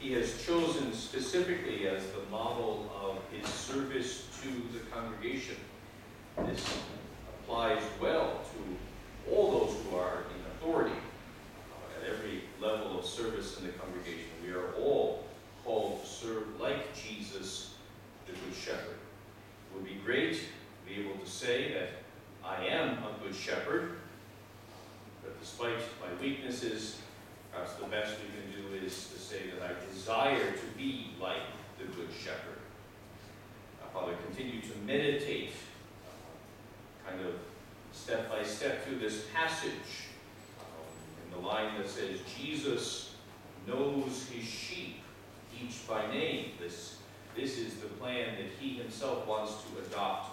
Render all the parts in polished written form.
he has chosen specifically as the model of his service to the congregation. This applies well to all those who are in authority at every level of service in the congregation. We are all called to serve like Jesus, the Good Shepherd. It would be great to be able to say that I am a good shepherd, but despite my weaknesses, perhaps the best we can do is to say that I desire to be like the Good Shepherd. Father, continue to meditate kind of step by step through this passage in the line that says, Jesus knows his sheep, each by name. This is the plan that he himself wants to adopt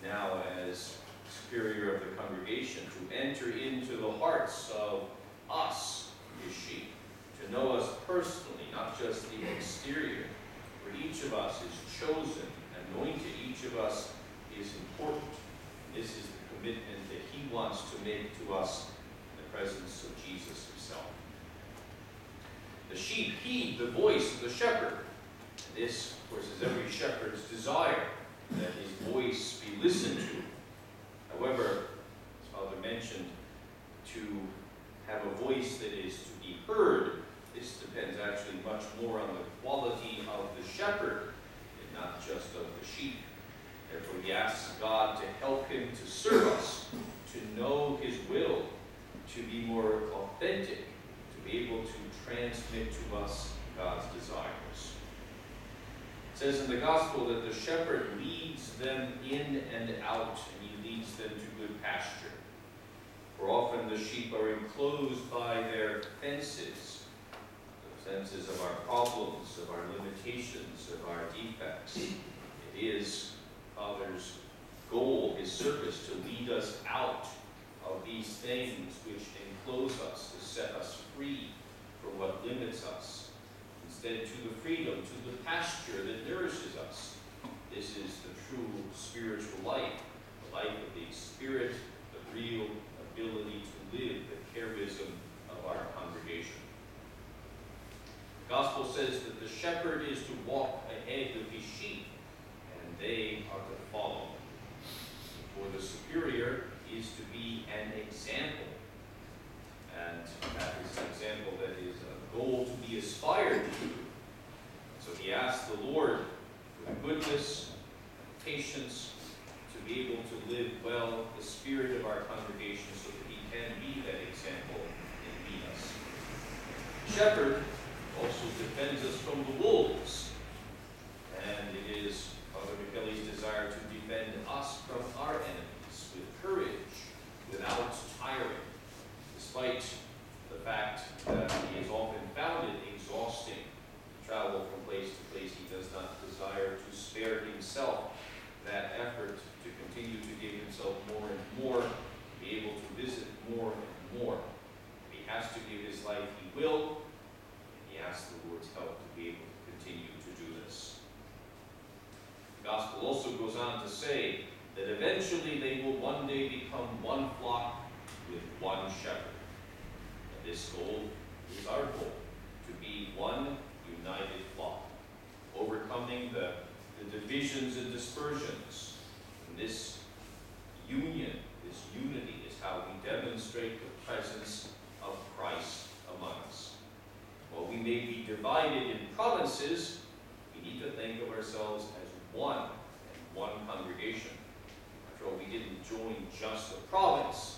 now as superior of the congregation, to enter into the hearts of us, his sheep, to know us personally, not just the exterior, for each of us is chosen, anointed, each of us is important. This is the commitment that he wants to make to us in the presence of Jesus himself. The sheep heed the voice of the shepherd. And this, of course, is every shepherd's desire, that his voice be listened to. However, as Father mentioned, to have a voice that is to be heard, this depends actually much more on the quality of the shepherd and not just of the sheep. Therefore, he asks God to help him to serve us, to know his will, to be more authentic, to be able to transmit to us God's desires. It says in the gospel that the shepherd leads them in and out, and he leads them to good pasture. For often the sheep are enclosed by their fences, the fences of our problems, of our limitations, of our defects. It is Father's goal, his service, to lead us out of these things which enclose us, to set us free from what limits us, instead to the freedom, to the pasture that nourishes us. This is the true spiritual life, the life of the Spirit, the real ability to live the charism of our congregation. The gospel says that the shepherd is to walk ahead of his sheep, and they are to follow. For the superior is to be an example, and that is an example that is a goal to be aspired to. So he asks the Lord for the goodness, patience, to be able to live well the spirit of our congregation so that he can be that example and lead us. The shepherd also defends us from the wolves, and it is Father Michele's desire to defend us from our enemies with courage, without tiring, despite the fact that he is often found it exhausting to travel from place to place. He does not desire to spare himself that effort to continue to give himself more and more, to be able to visit more and more. If he has to give his life, he will. He asks the Lord's help to be able to continue to do this. The gospel also goes on to say that eventually they will one day become one flock with one shepherd. And this goal is our goal, to be one united flock, overcoming the divisions and dispersions. And this union, this unity, is how we demonstrate the presence of Christ among us. While we may be divided in provinces, we need to think of ourselves as one and one congregation. After all, we didn't join just a province,